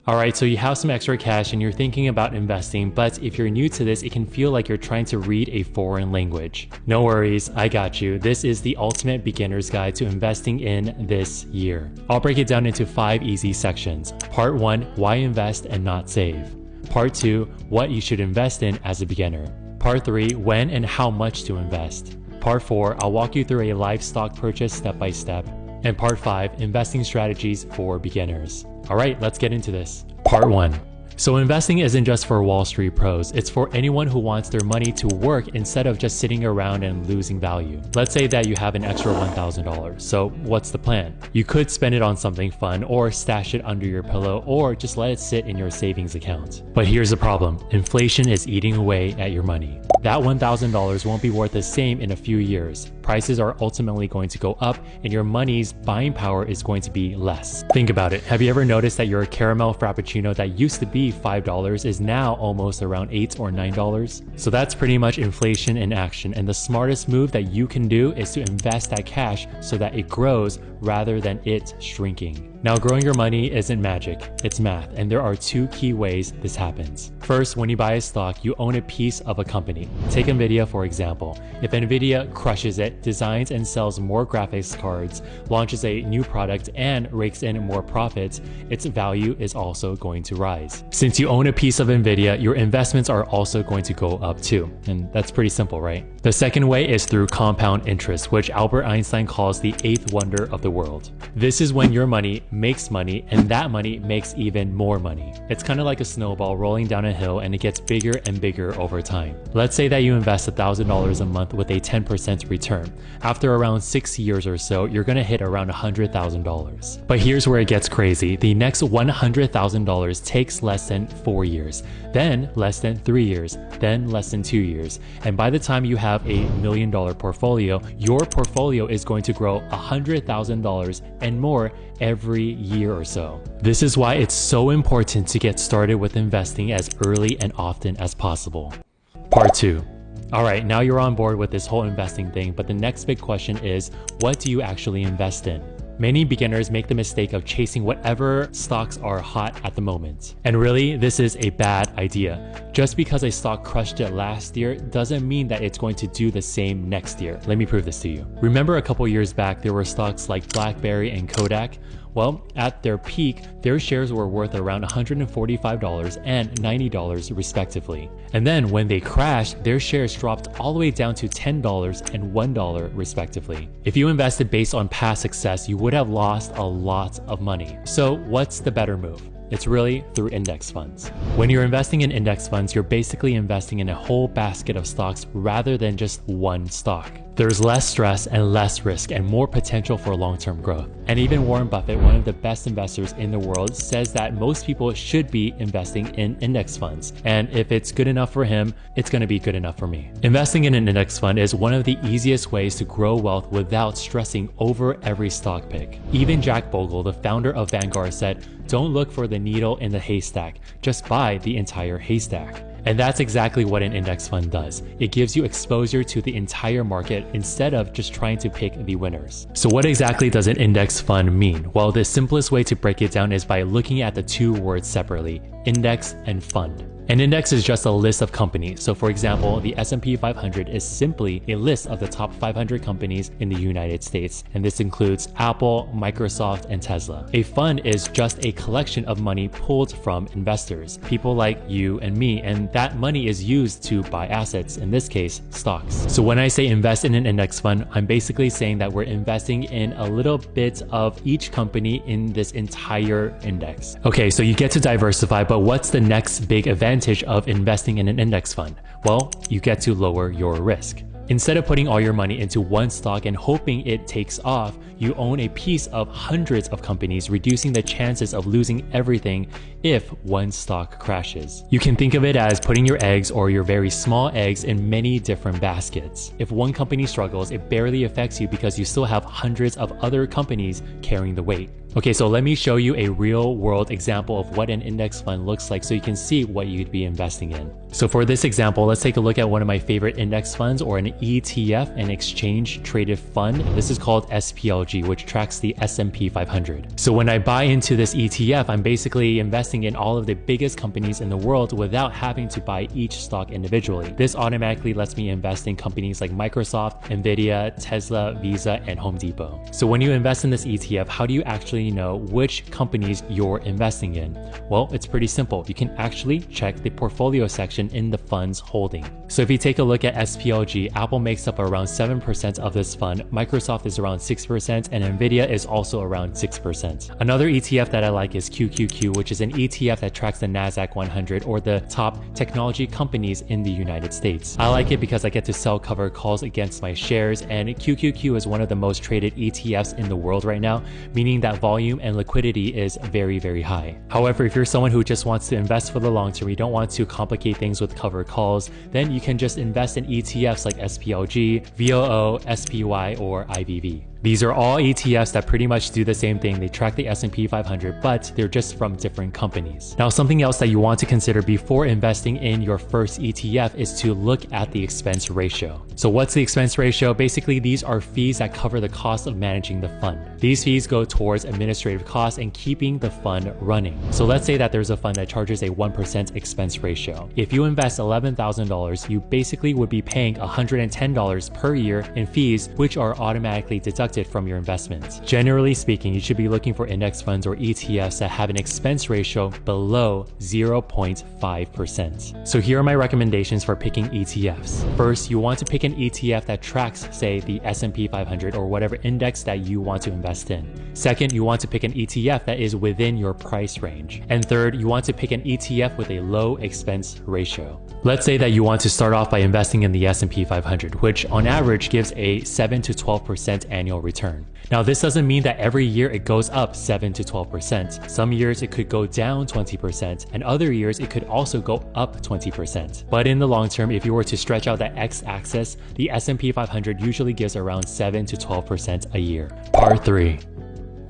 Alright, so you have some extra cash and you're thinking about investing, but if you're new to this, it can feel like you're trying to read a foreign language. No worries, I got you. This is the ultimate beginner's guide to investing in this year. I'll break it down into 5 easy sections. Part 1, why invest and not save. Part 2, what you should invest in as a beginner. Part 3, when and how much to invest. Part 4, I'll walk you through a live stock purchase step by step. And Part 5, investing strategies for beginners. Alright, let's get into this. Part 1. So investing isn't just for Wall Street pros, it's for anyone who wants their money to work instead of just sitting around and losing value. Let's say that you have an extra $1,000. So what's the plan? You could spend it on something fun or stash it under your pillow or just let it sit in your savings account. But here's the problem. Inflation is eating away at your money. That $1,000 won't be worth the same in a few years. Prices are ultimately going to go up and your money's buying power is going to be less. Think about it. Have you ever noticed that your caramel frappuccino that used to be $5 is now almost around $8 or $9? So that's pretty much inflation in action, and the smartest move that you can do is to invest that cash so that it grows rather than it shrinking. Now, growing your money isn't magic, it's math, and there are 2 key ways this happens. First, when you buy a stock, you own a piece of a company. Take Nvidia for example. If Nvidia crushes it, designs and sells more graphics cards, launches a new product, and rakes in more profits, its value is also going to rise. Since you own a piece of Nvidia, your investments are also going to go up too. And that's pretty simple, right? The second way is through compound interest, which Albert Einstein calls the 8th wonder of the world. This is when your money makes money and that money makes even more money. It's kind of like a snowball rolling down a hill and it gets bigger and bigger over time. Let's say that you invest $1,000 a month with a 10% return. After around 6 years or so, you're gonna hit around $100,000. But here's where it gets crazy. The next $100,000 takes less than 4 years, then less than 3 years, then less than 2 years. And by the time you have a $1 million portfolio, your portfolio is going to grow $100,000 and more every year or so. This is why it's so important to get started with investing as early and often as possible. Part 2. Alright, now you're on board with this whole investing thing, but the next big question is, what do you actually invest in? Many beginners make the mistake of chasing whatever stocks are hot at the moment. And really, this is a bad idea. Just because a stock crushed it last year doesn't mean that it's going to do the same next year. Let me prove this to you. Remember a couple years back, there were stocks like BlackBerry and Kodak? Well, at their peak, their shares were worth around $145 and $90 respectively. And then when they crashed, their shares dropped all the way down to $10 and $1 respectively. If you invested based on past success, you would have lost a lot of money. So what's the better move? It's really through index funds. When you're investing in index funds, you're basically investing in a whole basket of stocks rather than just one stock. There's less stress and less risk and more potential for long-term growth. And even Warren Buffett, one of the best investors in the world, says that most people should be investing in index funds. And if it's good enough for him, it's going to be good enough for me. Investing in an index fund is one of the easiest ways to grow wealth without stressing over every stock pick. Even Jack Bogle, the founder of Vanguard, said, "Don't look for the needle in the haystack, just buy the entire haystack." And that's exactly what an index fund does. It gives you exposure to the entire market instead of just trying to pick the winners. So what exactly does an index fund mean? Well, the simplest way to break it down is by looking at the 2 words separately, index and fund. An index is just a list of companies. So for example, the S&P 500 is simply a list of the top 500 companies in the United States. And this includes Apple, Microsoft, and Tesla. A fund is just a collection of money pulled from investors, people like you and me, and that money is used to buy assets, in this case, stocks. So when I say invest in an index fund, I'm basically saying that we're investing in a little bit of each company in this entire index. Okay, so you get to diversify, but what's the next big advantage of investing in an index fund? Well, you get to lower your risk. Instead of putting all your money into one stock and hoping it takes off, you own a piece of hundreds of companies, reducing the chances of losing everything if one stock crashes. You can think of it as putting your eggs or your very small eggs in many different baskets. If one company struggles, it barely affects you because you still have hundreds of other companies carrying the weight. Okay, so let me show you a real world example of what an index fund looks like so you can see what you'd be investing in. So for this example, let's take a look at one of my favorite index funds, or an ETF, an exchange traded fund. This is called SPLG, which tracks the S&P 500. So when I buy into this ETF, I'm basically investing in all of the biggest companies in the world without having to buy each stock individually. This automatically lets me invest in companies like Microsoft, Nvidia, Tesla, Visa, and Home Depot. So when you invest in this ETF, how do you actually know which companies you're investing in? Well, it's pretty simple. You can actually check the portfolio section in the fund's holding. So if you take a look at SPLG, Apple makes up around 7% of this fund, Microsoft is around 6%, and Nvidia is also around 6%. Another ETF that I like is QQQ, which is an ETF that tracks the Nasdaq 100, or the top technology companies in the United States. I like it because I get to sell covered calls against my shares, and QQQ is one of the most traded ETFs in the world right now, meaning that volume and liquidity is very, very high. However, if you're someone who just wants to invest for the long term, you don't want to complicate things with covered calls, then you can just invest in ETFs like SPLG, VOO, SPY, or IVV. These are all ETFs that pretty much do the same thing. They track the S&P 500, but they're just from different companies. Now, something else that you want to consider before investing in your first ETF is to look at the expense ratio. So what's the expense ratio? Basically, these are fees that cover the cost of managing the fund. These fees go towards administrative costs and keeping the fund running. So let's say that there's a fund that charges a 1% expense ratio. If you invest $11,000, you basically would be paying $110 per year in fees, which are automatically deducted from your investments. Generally speaking, you should be looking for index funds or ETFs that have an expense ratio below 0.5%. So here are my recommendations for picking ETFs. First, you want to pick an ETF that tracks, say, the S&P 500 or whatever index that you want to invest in. Second, you want to pick an ETF that is within your price range. And third, you want to pick an ETF with a low expense ratio. Let's say that you want to start off by investing in the S&P 500, which on average gives a 7 to 12% annual return. Now, this doesn't mean that every year it goes up 7 to 12%. Some years it could go down 20%, and other years it could also go up 20%. But in the long term, if you were to stretch out the x-axis, the S&P 500 usually gives around 7 to 12% a year. Part 3.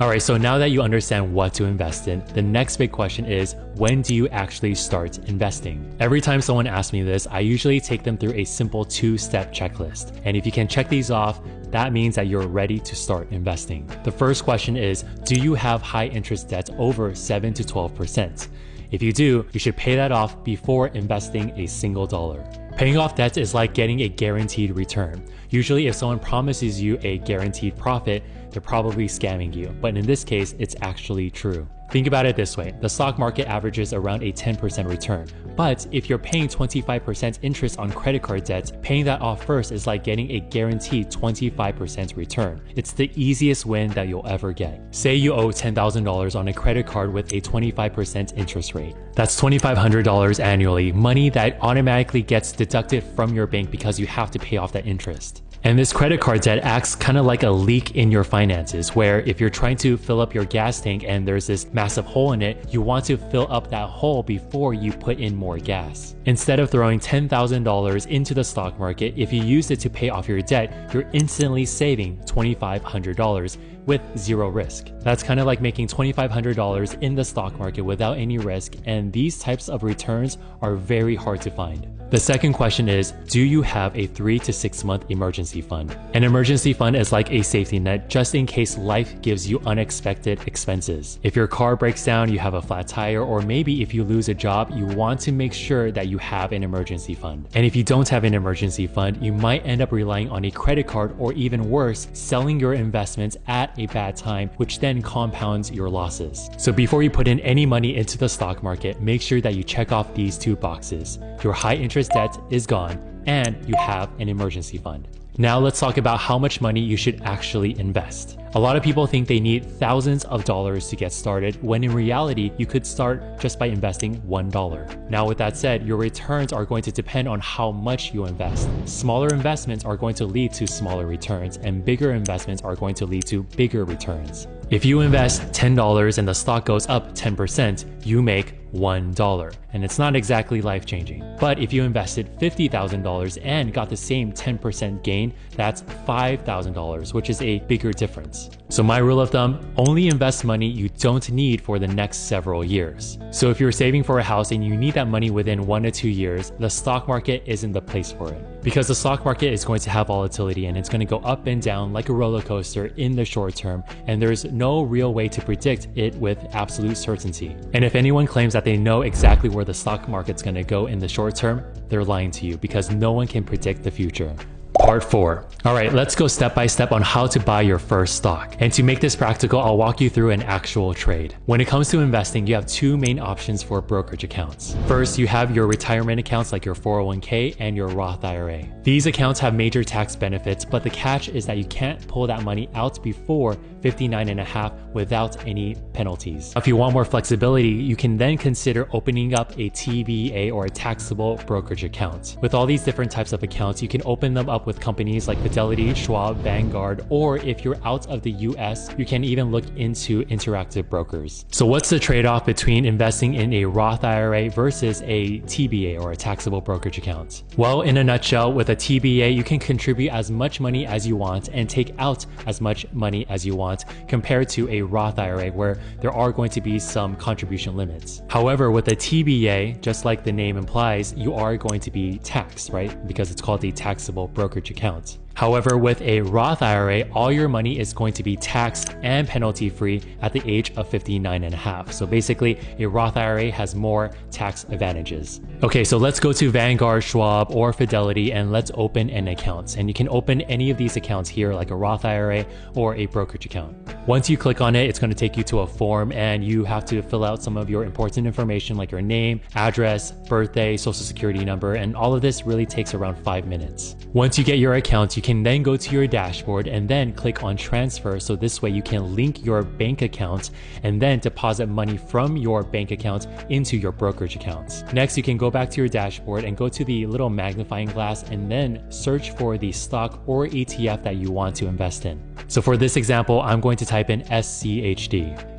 Alright, so now that you understand what to invest in, the next big question is, when do you actually start investing? Every time someone asks me this, I usually take them through a simple 2-step checklist. And if you can check these off, that means that you're ready to start investing. The first question is, do you have high interest debts over 7 to 12%? If you do, you should pay that off before investing a single dollar. Paying off debts is like getting a guaranteed return. Usually, if someone promises you a guaranteed profit, they're probably scamming you. But in this case, it's actually true. Think about it this way. The stock market averages around a 10% return. But if you're paying 25% interest on credit card debts, paying that off first is like getting a guaranteed 25% return. It's the easiest win that you'll ever get. Say you owe $10,000 on a credit card with a 25% interest rate. That's $2,500 annually, money that automatically gets deducted from your bank because you have to pay off that interest. And this credit card debt acts kind of like a leak in your finances, where if you're trying to fill up your gas tank and there's this massive hole in it, you want to fill up that hole before you put in more gas. Instead of throwing $10,000 into the stock market, if you use it to pay off your debt, you're instantly saving $2,500 with zero risk. That's kind of like making $2,500 in the stock market without any risk, and these types of returns are very hard to find. The second question is, do you have a 3 to 6 month emergency fund? An emergency fund is like a safety net just in case life gives you unexpected expenses. If your car breaks down, you have a flat tire, or maybe if you lose a job, you want to make sure that you have an emergency fund. And if you don't have an emergency fund, you might end up relying on a credit card, or even worse, selling your investments at a bad time, which then compounds your losses. So before you put in any money into the stock market, make sure that you check off these 2 boxes. Your high interest debt is gone, and you have an emergency fund. Now let's talk about how much money you should actually invest. A lot of people think they need thousands of dollars to get started, when in reality, you could start just by investing $1. Now with that said, your returns are going to depend on how much you invest. Smaller investments are going to lead to smaller returns, and bigger investments are going to lead to bigger returns. If you invest $10 and the stock goes up 10%, you make $1. And it's not exactly life-changing. But if you invested $50,000 and got the same 10% gain, that's $5,000, which is a bigger difference. So my rule of thumb, only invest money you don't need for the next several years. So if you're saving for a house and you need that money within 1 to 2 years, the stock market isn't the place for it. Because the stock market is going to have volatility and it's going to go up and down like a roller coaster in the short term, and there's no real way to predict it with absolute certainty. And if anyone claims that they know exactly where the stock market's going to go in the short term, they're lying to you because no one can predict the future. Part 4. Alright, let's go step by step on how to buy your first stock. And to make this practical, I'll walk you through an actual trade. When it comes to investing, you have two main options for brokerage accounts. First, you have your retirement accounts like your 401k and your Roth IRA. These accounts have major tax benefits, but the catch is that you can't pull that money out before 59.5 without any penalties. If you want more flexibility, you can then consider opening up a TBA or a taxable brokerage account. With all these different types of accounts, you can open them up with companies like Fidelity, Schwab, Vanguard, or if you're out of the US, you can even look into Interactive Brokers. So what's the trade-off between investing in a Roth IRA versus a TBA or a taxable brokerage account? Well, in a nutshell, with a TBA, you can contribute as much money as you want and take out as much money as you want, compared to a Roth IRA where there are going to be some contribution limits. However, with a TBA, just like the name implies, you are going to be taxed, right? Because it's called a taxable brokerage account. However, with a Roth IRA, all your money is going to be taxed and penalty-free at the age of 59.5. So basically, a Roth IRA has more tax advantages. Okay, so let's go to Vanguard, Schwab, or Fidelity, and let's open an account. And you can open any of these accounts here, like a Roth IRA or a brokerage account. Once you click on it, it's going to take you to a form, and you have to fill out some of your important information like your name, address, birthday, social security number, and all of this really takes around 5 minutes. Once you get your account, you can then go to your dashboard and then click on transfer, so this way you can link your bank account and then deposit money from your bank account into your brokerage accounts. Next, you can go back to your dashboard and go to the little magnifying glass and then search for the stock or ETF that you want to invest in. So for this example, I'm going to type in SCHD.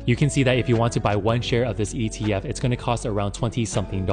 You can see that if you want to buy one share of this ETF, it's going to cost around $20-something.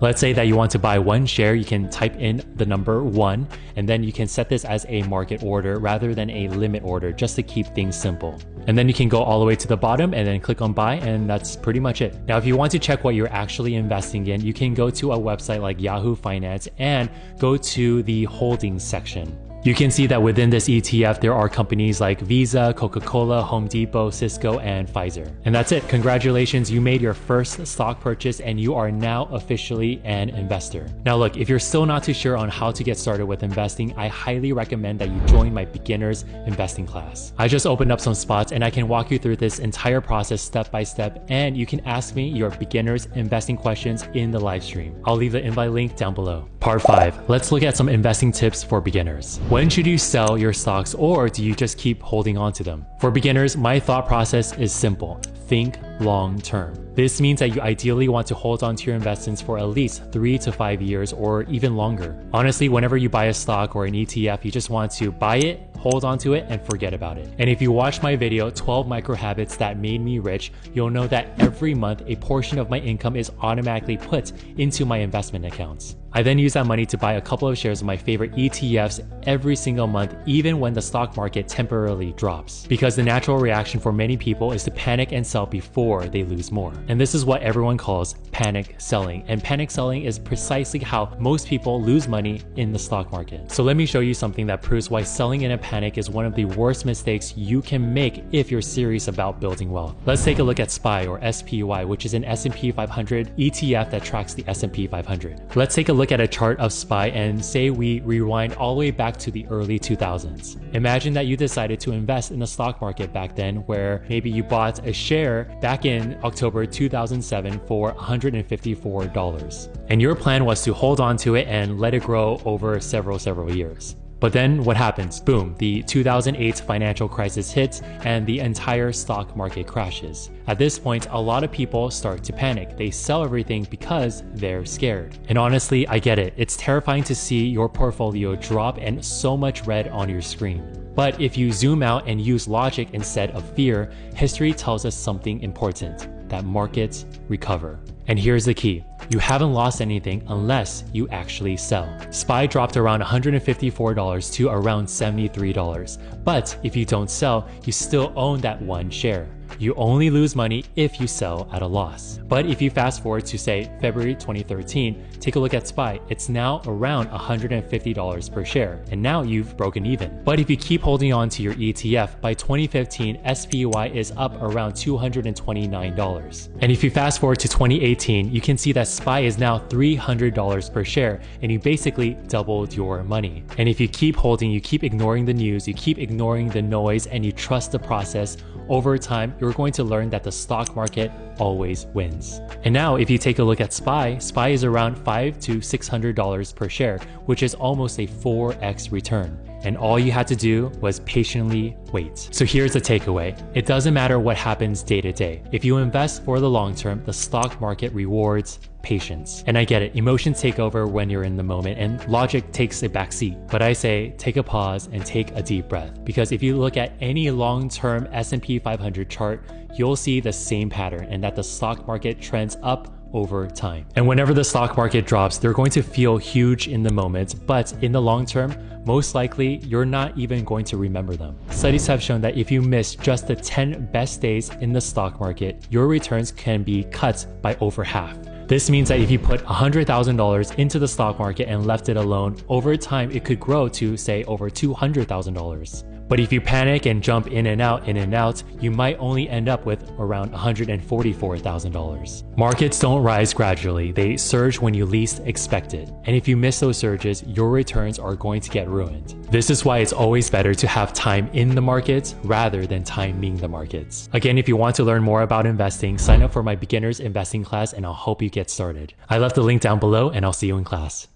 Let's say that you want to buy one share, you can type in the number 1, and then you can set this as a market order rather than a limit order, just to keep things simple. And then you can go all the way to the bottom and then click on buy, and that's pretty much it. Now, if you want to check what you're actually investing in, you can go to a website like Yahoo Finance and go to the holdings section. You can see that within this ETF, there are companies like Visa, Coca-Cola, Home Depot, Cisco, and Pfizer. And that's it. Congratulations, you made your first stock purchase and you are now officially an investor. Now look, if you're still not too sure on how to get started with investing, I highly recommend that you join my beginner's investing class. I just opened up some spots and I can walk you through this entire process step by step, and you can ask me your beginner's investing questions in the live stream. I'll leave the invite link down below. Part 5. Let's look at some investing tips for beginners. When should you sell your stocks, or do you just keep holding on to them? For beginners, my thought process is simple. Think long term. This means that you ideally want to hold on to your investments for at least 3 to 5 years or even longer. Honestly, whenever you buy a stock or an ETF, you just want to buy it, hold on to it, and forget about it. And if you watch my video, 12 micro habits that made me rich, you'll know that every month a portion of my income is automatically put into my investment accounts. I then use that money to buy a couple of shares of my favorite ETFs every single month, even when the stock market temporarily drops. Because the natural reaction for many people is to panic and sell before they lose more. And this is what everyone calls panic selling. And panic selling is precisely how most people lose money in the stock market. So let me show you something that proves why selling in a panic is one of the worst mistakes you can make if you're serious about building wealth. Let's take a look at SPY or SPY, which is an S&P 500 ETF that tracks the S&P 500. Let's take a look at a chart of SPY and say we rewind all the way back to the early 2000s. Imagine that you decided to invest in the stock market back then, where maybe you bought a share back in October 2007 for $154. And your plan was to hold on to it and let it grow over several years. But then what happens? Boom, the 2008 financial crisis hits and the entire stock market crashes. At this point, a lot of people start to panic. They sell everything because they're scared. And honestly, I get it. It's terrifying to see your portfolio drop and so much red on your screen. But if you zoom out and use logic instead of fear, history tells us something important. that markets recover. And here's the key. You haven't lost anything unless you actually sell. SPY dropped around $154 to around $73. But if you don't sell, you still own that one share. You only lose money if you sell at a loss. But if you fast forward to say February 2013, take a look at SPY, it's now around $150 per share, and now you've broken even. But if you keep holding on to your ETF, by 2015, SPY is up around $229. And if you fast forward to 2018, you can see that SPY is now $300 per share, and you basically doubled your money. And if you keep holding, you keep ignoring the news, you keep ignoring the noise, and you trust the process, over time, you're going to learn that the stock market always wins. And now if you take a look at SPY, SPY is around $500 to $600 per share, which is almost a 4x return. And all you had to do was patiently wait. So here's the takeaway. It doesn't matter what happens day to day. If you invest for the long term, the stock market rewards patience. And I get it, emotions take over when you're in the moment and logic takes a backseat. But I say take a pause and take a deep breath. Because if you look at any long-term S&P 500 chart, you'll see the same pattern, and that the stock market trends up over time. And whenever the stock market drops, they're going to feel huge in the moment, but in the long term, most likely you're not even going to remember them. Studies have shown that if you miss just the 10 best days in the stock market, your returns can be cut by over half. This means that if you put $100,000 into the stock market and left it alone, over time it could grow to, say, over $200,000. But if you panic and jump in and out, you might only end up with around $144,000. Markets don't rise gradually, they surge when you least expect it. And if you miss those surges, your returns are going to get ruined. This is why it's always better to have time in the markets rather than timing the markets. Again, if you want to learn more about investing, sign up for my beginner's investing class and I'll help you get started. I left the link down below and I'll see you in class.